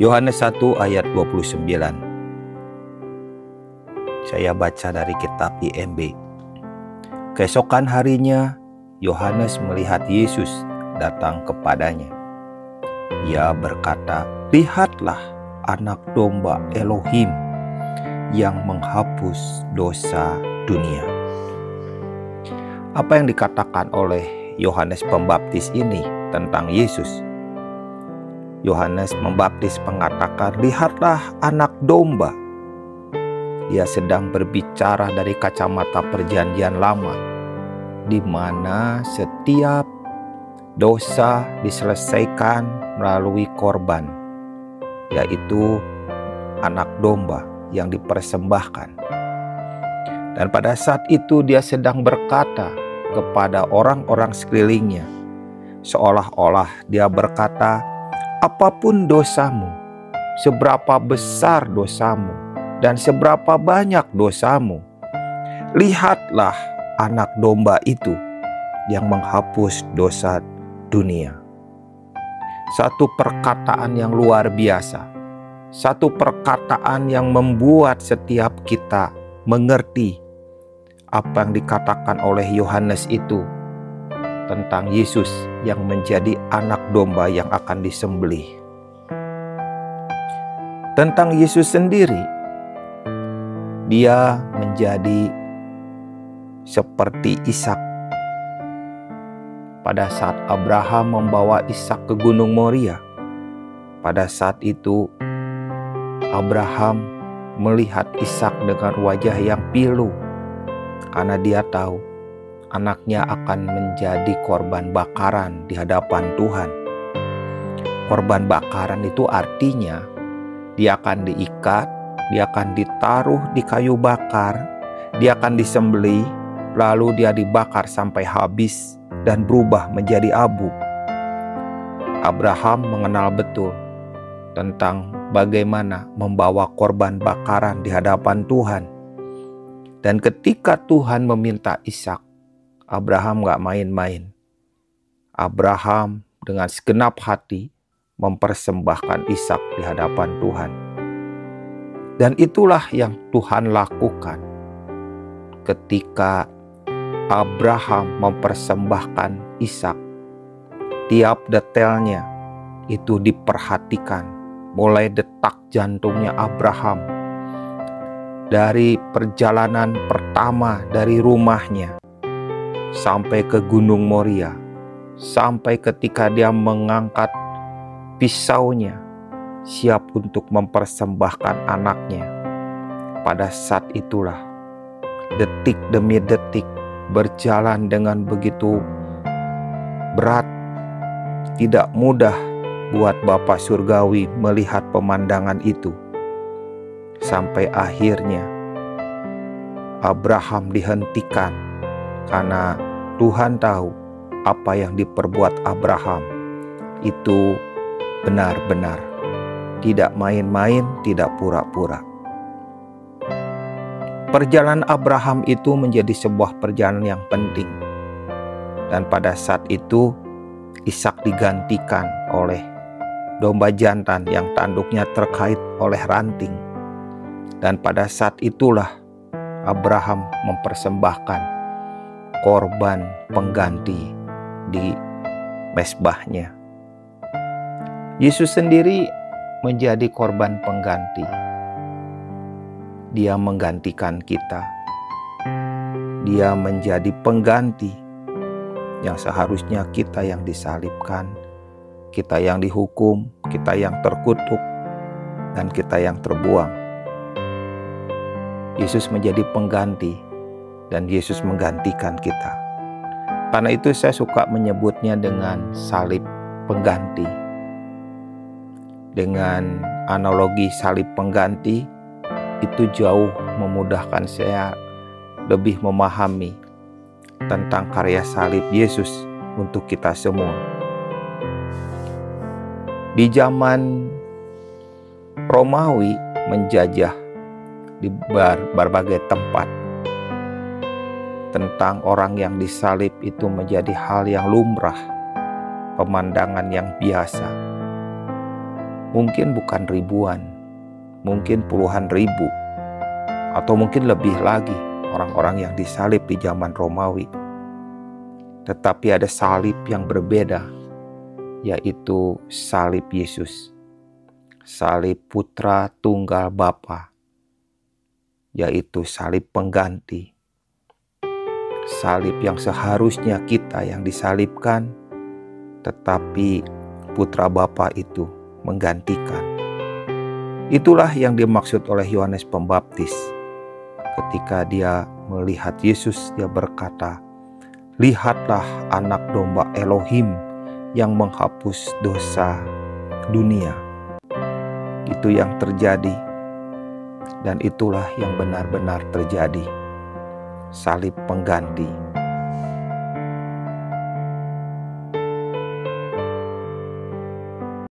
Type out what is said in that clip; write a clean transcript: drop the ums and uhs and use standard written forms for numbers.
Yohanes 1 ayat 29. Saya baca dari kitab IMB. Keesokan harinya, Yohanes melihat Yesus datang kepadanya. Ia berkata, "Lihatlah anak domba Elohim yang menghapus dosa dunia." Apa yang dikatakan oleh Yohanes Pembaptis ini tentang Yesus? Yohanes Pembaptis mengatakan, "Lihatlah anak domba." Dia sedang berbicara dari kacamata perjanjian lama, di mana setiap dosa diselesaikan melalui korban, yaitu anak domba yang dipersembahkan. Dan pada saat itu dia sedang berkata kepada orang-orang sekelilingnya, seolah-olah dia berkata, "Apapun dosamu, seberapa besar dosamu, dan seberapa banyak dosamu, lihatlah anak domba itu yang menghapus dosa dunia." Satu perkataan yang luar biasa, satu perkataan yang membuat setiap kita mengerti apa yang dikatakan oleh Yohanes itu tentang Yesus yang menjadi anak domba yang akan disembelih. Tentang Yesus sendiri, dia menjadi seperti Ishak. Pada saat Abraham membawa Ishak ke Gunung Moria, pada saat itu Abraham melihat Ishak dengan wajah yang pilu, karena dia tahu anaknya akan menjadi korban bakaran di hadapan Tuhan. Korban bakaran itu artinya dia akan diikat, dia akan ditaruh di kayu bakar, dia akan disembelih, lalu dia dibakar sampai habis dan berubah menjadi abu. Abraham mengenal betul tentang bagaimana membawa korban bakaran di hadapan Tuhan. Dan ketika Tuhan meminta Ishak, Abraham gak main-main. Abraham dengan segenap hati mempersembahkan Ishak di hadapan Tuhan. Dan itulah yang Tuhan lakukan ketika Abraham mempersembahkan Ishak. Tiap detailnya itu diperhatikan, mulai detak jantungnya Abraham, dari perjalanan pertama dari rumahnya sampai ke Gunung Moria, sampai ketika dia mengangkat pisaunya siap untuk mempersembahkan anaknya. Pada saat itulah detik demi detik berjalan dengan begitu berat. Tidak mudah buat Bapa Surgawi melihat pemandangan itu. Sampai akhirnya Abraham dihentikan karena Tuhan tahu apa yang diperbuat Abraham itu benar-benar, tidak main-main, tidak pura-pura. Perjalanan Abraham itu menjadi sebuah perjalanan yang penting. Dan pada saat itu Ishak digantikan oleh domba jantan yang tanduknya terkait oleh ranting. Dan pada saat itulah Abraham mempersembahkan korban pengganti di mezbahnya. Yesus sendiri menjadi korban pengganti. Dia menggantikan kita. Dia menjadi pengganti yang seharusnya kita yang disalibkan, kita yang dihukum, kita yang terkutuk, dan kita yang terbuang. Yesus menjadi pengganti dan Yesus menggantikan kita. Karena itu saya suka menyebutnya dengan salib pengganti. Dengan analogi salib pengganti, itu jauh memudahkan saya lebih memahami tentang karya salib Yesus untuk kita semua. Di zaman Romawi menjajah di berbagai tempat, tentang orang yang disalib itu menjadi hal yang lumrah, pemandangan yang biasa. Mungkin bukan ribuan, mungkin puluhan ribu, atau mungkin lebih lagi orang-orang yang disalib di zaman Romawi. Tetapi ada salib yang berbeda, yaitu salib Yesus, salib Putra Tunggal Bapa, yaitu salib pengganti. Salib yang seharusnya kita yang disalibkan, tetapi Putra Bapa itu menggantikan. Itulah yang dimaksud oleh Yohanes Pembaptis. Ketika dia melihat Yesus, dia berkata, "Lihatlah anak domba Elohim yang menghapus dosa dunia." Itu yang terjadi, dan itulah yang benar-benar terjadi. Salib pengganti.